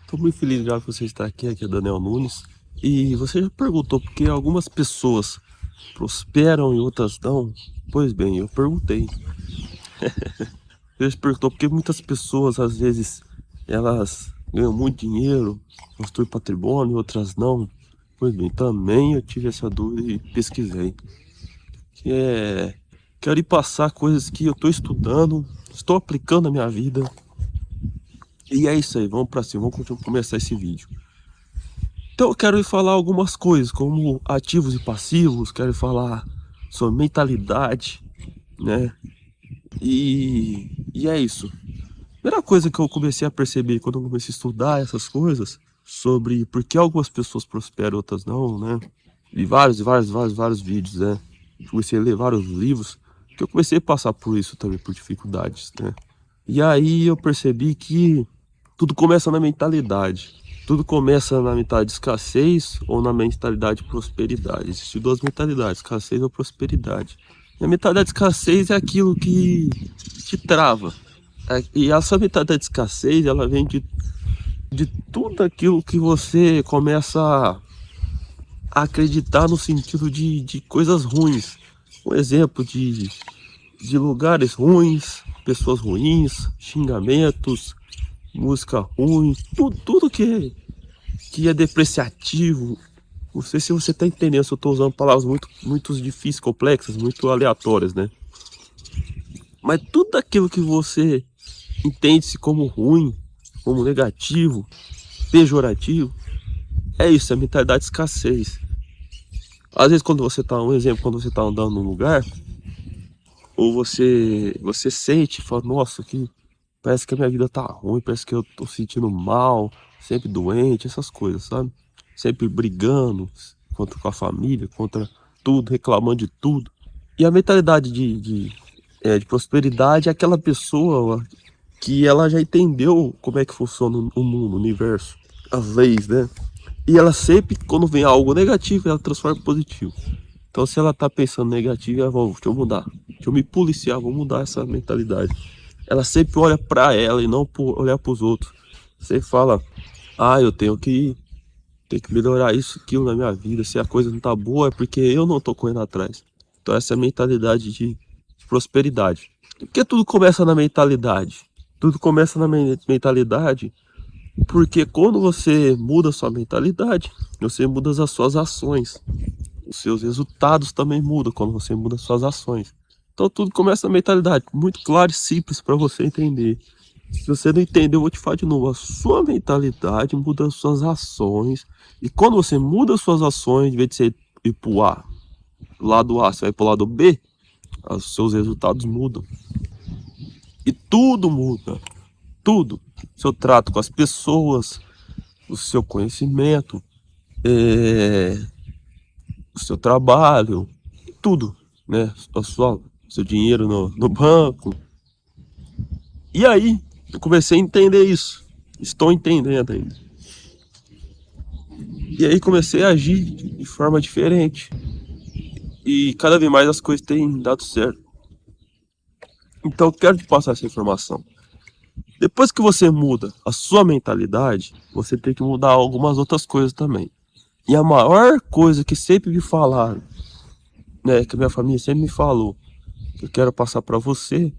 Estou muito feliz já que você está aqui é Daniel Nunes. E você já perguntou por que algumas pessoas prosperam e outras não? Pois bem, eu perguntei. Você já perguntou por que muitas pessoas, às vezes, elas ganham muito dinheiro, construem patrimônio, outras não? Pois bem, também eu tive essa dúvida e pesquisei. Que é... Quero lhe passar coisas que eu estou estudando, estou aplicando na minha vida. E é isso aí, vamos pra cima, vamos começar esse vídeo. Então eu quero falar algumas coisas, como ativos e passivos, quero falar sobre mentalidade, né? E é isso. Primeira coisa que eu comecei a perceber quando eu comecei a estudar essas coisas, sobre por que algumas pessoas prosperam e outras não, né? Vi vários vídeos, né? Comecei a ler vários livros, que eu comecei a passar por isso também, por dificuldades, né? E aí eu percebi que tudo começa na mentalidade. Tudo começa na mentalidade de escassez ou na mentalidade de prosperidade. Existem duas mentalidades, escassez ou prosperidade. E a mentalidade de escassez é aquilo que te trava. E essa mentalidade de escassez, ela vem de tudo aquilo que você começa a acreditar no sentido de coisas ruins. Um exemplo de lugares ruins, pessoas ruins, xingamentos, música ruim, tudo que é depreciativo. Não sei se você tá entendendo, se eu tô usando palavras muito difíceis, complexas, muito aleatórias, né? Mas tudo aquilo que você entende-se como ruim, como negativo, pejorativo, é isso, é a mentalidade de escassez. Às vezes quando você tá, um exemplo, quando você tá andando num lugar, ou você sente, fala, nossa, que parece que a minha vida tá ruim, parece que eu tô sentindo mal, sempre doente, essas coisas, sabe? Sempre brigando contra com a família, contra tudo, reclamando de tudo. E a mentalidade de prosperidade é aquela pessoa que ela já entendeu como é que funciona o mundo, o universo, as leis, né? E ela sempre, quando vem algo negativo, ela transforma em positivo. Então, se ela tá pensando negativo, ela, deixa eu mudar, deixa eu me policiar, vou mudar essa mentalidade. Ela sempre olha pra ela e não olhar pros outros. Você fala, ah, eu tenho que melhorar isso, aquilo na minha vida. Se a coisa não tá boa, é porque eu não tô correndo atrás. Então essa é a mentalidade de prosperidade. Porque tudo começa na mentalidade. Tudo começa na mentalidade, porque quando você muda a sua mentalidade, você muda as suas ações. Os seus resultados também mudam quando você muda as suas ações. Então tudo começa na mentalidade, muito claro e simples para você entender. Se você não entendeu, eu vou te falar de novo. A sua mentalidade muda as suas ações. E quando você muda as suas ações, em vez de você ir pro A, pro lado A, você vai pro lado B, os seus resultados mudam. E tudo muda. Tudo. Seu trato com as pessoas, o seu conhecimento, o seu trabalho, tudo, né? Seu dinheiro no banco. E aí, eu comecei a entender isso. Estou entendendo ainda. E aí comecei a agir de forma diferente. E cada vez mais as coisas têm dado certo. Então eu quero te passar essa informação. Depois que você muda a sua mentalidade, você tem que mudar algumas outras coisas também. E a maior coisa que sempre me falaram, né, que a minha família sempre me falou, que eu quero passar para você,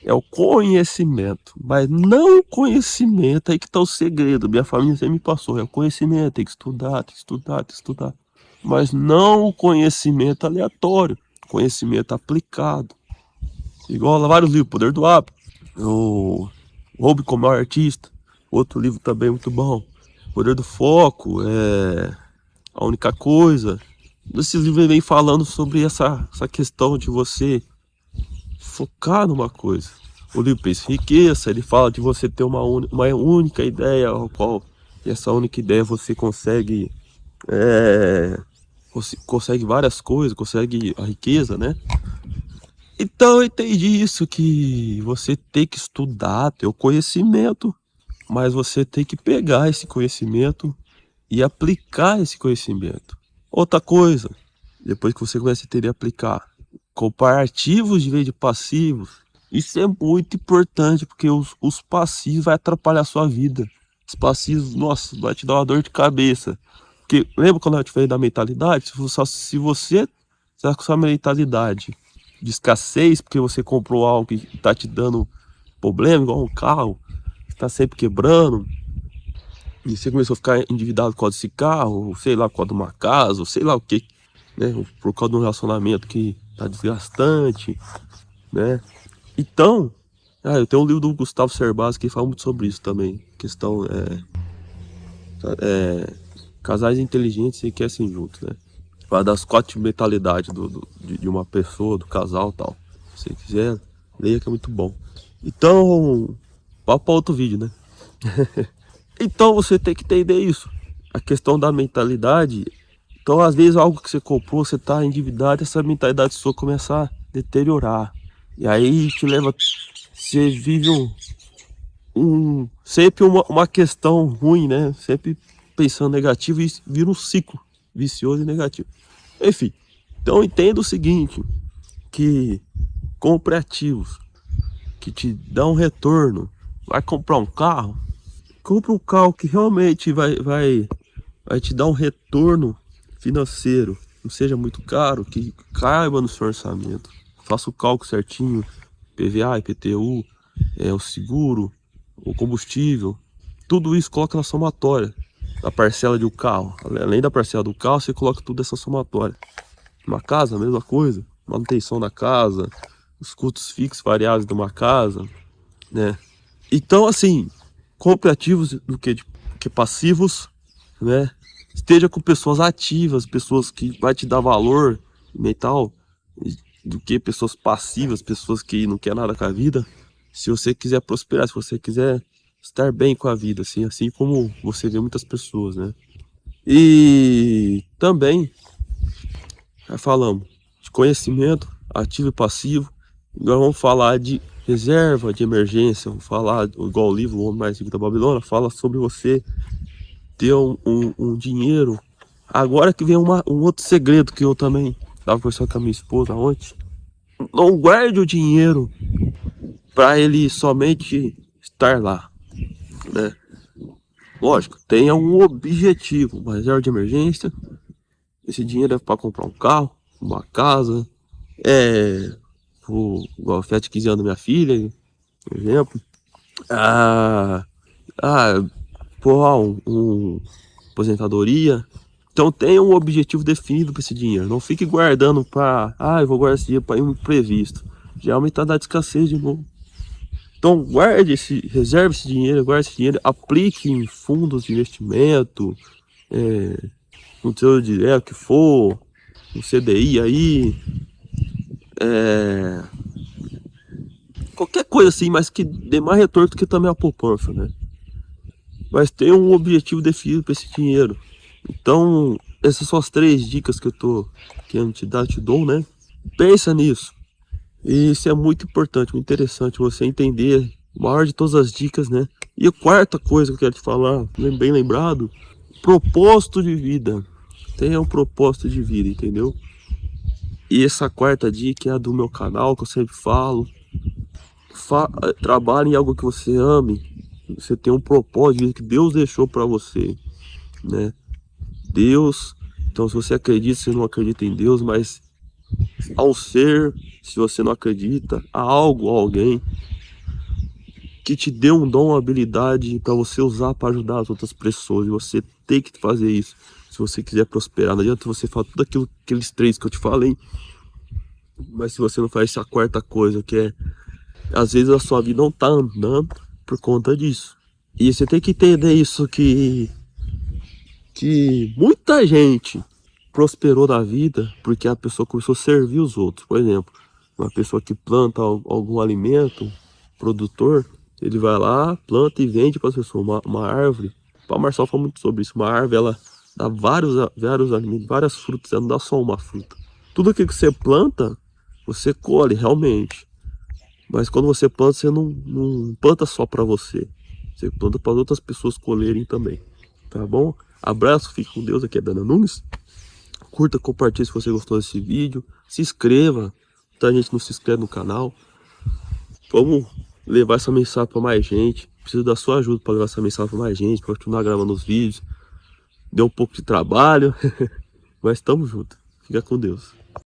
é o conhecimento. Mas não o conhecimento, aí que tá o segredo. Minha família sempre me passou, é o conhecimento, tem que estudar, tem que estudar, tem que estudar. Mas não o conhecimento aleatório, conhecimento aplicado. Igual lá vários livros, Poder do Hábito, o Roube como é artista, outro livro também muito bom. Poder do Foco, A Única Coisa. Esses livros vem falando sobre essa questão de você focar numa coisa. O livro Pense e Enriqueça, ele fala de você ter uma única ideia, ao qual essa única ideia você consegue várias coisas, consegue a riqueza, né? Então eu entendi isso, que você tem que estudar, ter o conhecimento, mas você tem que pegar esse conhecimento e aplicar esse conhecimento. Outra coisa, depois que você começa a entender aplicar, comparativos de vez de passivos. Isso é muito importante, porque os passivos vai atrapalhar a sua vida. Os passivos, nossa, vai te dar uma dor de cabeça. Porque lembra quando eu te falei da mentalidade? Se você tá com sua mentalidade de escassez, porque você comprou algo que tá te dando problema, igual um carro, que tá sempre quebrando, e você começou a ficar endividado por causa desse carro, ou sei lá, por causa de uma casa, ou sei lá o que, né? Ou por causa de um relacionamento que tá desgastante, né? Então, eu tenho um livro do Gustavo Cerbasi que fala muito sobre isso também. Questão casais inteligentes e que assim juntos, né? Fala das 4 mentalidades de uma pessoa, do casal e tal. Se você quiser, leia que é muito bom. Então, papo para outro vídeo, né? Então você tem que entender isso. A questão da mentalidade. Então, às vezes, algo que você comprou, você tá endividado, essa mentalidade sua começa a deteriorar. E aí te leva. Você vive sempre uma questão ruim, né? Sempre pensando negativo e vira um ciclo vicioso e negativo. Enfim, então entenda o seguinte, que compre ativos que te dão um retorno. Vai comprar um carro? Compre um carro que realmente vai te dar um retorno financeiro. Não seja muito caro, que caiba no seu orçamento. Faça o cálculo certinho, PVA, IPTU, o seguro, o combustível. Tudo isso coloca na somatória da parcela de um carro. Além da parcela do carro, você coloca tudo nessa somatória. Uma casa, a mesma coisa. Manutenção da casa, os custos fixos variáveis de uma casa, né? Então, assim, compre ativos do que passivos, né? Esteja com pessoas ativas, pessoas que vai te dar valor mental, do que pessoas passivas, pessoas que não querem nada com a vida. Se você quiser prosperar, se você quiser estar bem com a vida, assim como você vê muitas pessoas, né? E também falamos de conhecimento ativo e passivo. Agora vamos falar de reserva de emergência. Vamos falar, igual o livro O Homem Mais Rico da Babilônia, fala sobre você ter um dinheiro. Agora que vem um outro segredo que eu também estava conversando com a minha esposa ontem. Não guarde o dinheiro para ele somente estar lá, né? Lógico, tenha um objetivo, uma reserva de emergência. Esse dinheiro é para comprar um carro, uma casa, igual a festa de 15 anos da minha filha, por exemplo. Ah, ah, aposentadoria. Então tenha um objetivo definido para esse dinheiro. Não fique guardando para, eu vou guardar esse dinheiro para um imprevisto. Já aumentar a escassez de novo. Então reserve esse dinheiro, guarde esse dinheiro, aplique em fundos de investimento, no Tesouro Direto que for, no CDI aí, qualquer coisa assim, mas que dê mais retorno do que também a poupança, né? Mas tem um objetivo definido para esse dinheiro. Então, essas são as 3 dicas que eu tô querendo te dou, né? Pensa nisso. E isso é muito importante, muito interessante você entender o maior de todas as dicas, né? E a quarta coisa que eu quero te falar, bem lembrado, propósito de vida. Tenha um propósito de vida, entendeu? E essa quarta dica é a do meu canal, que eu sempre falo. Trabalhe em algo que você ame. Você tem um propósito de vida que Deus deixou para você, né? Deus. Então, se você acredita, se você não acredita em Deus, mas ao ser, se você não acredita, há algo, alguém que te deu um dom, uma habilidade para você usar para ajudar as outras pessoas. E você tem que fazer isso se você quiser prosperar. Não adianta você falar tudo aqueles 3 que eu te falei, mas se você não faz essa quarta coisa, que é às vezes a sua vida não tá andando por conta disso. E você tem que entender isso, que muita gente prosperou na vida porque a pessoa começou a servir os outros. Por exemplo, uma pessoa que planta algum alimento, produtor, ele vai lá, planta e vende para as pessoas uma árvore. O Marçal fala muito sobre isso. Uma árvore, ela dá vários alimentos, várias frutas, ela não dá só uma fruta. Tudo aquilo que você planta, você colhe realmente. Mas quando você planta, você não planta só para você. Você planta para outras pessoas colherem também. Tá bom? Abraço, fique com Deus. Aqui é Dana Nunes. Curta, compartilhe se você gostou desse vídeo. Se inscreva. Muita gente não se inscreve no canal. Vamos levar essa mensagem para mais gente. preciso da sua ajuda para levar essa mensagem para mais gente, para continuar gravando os vídeos. Deu um pouco de trabalho, mas tamo junto. Fica com Deus.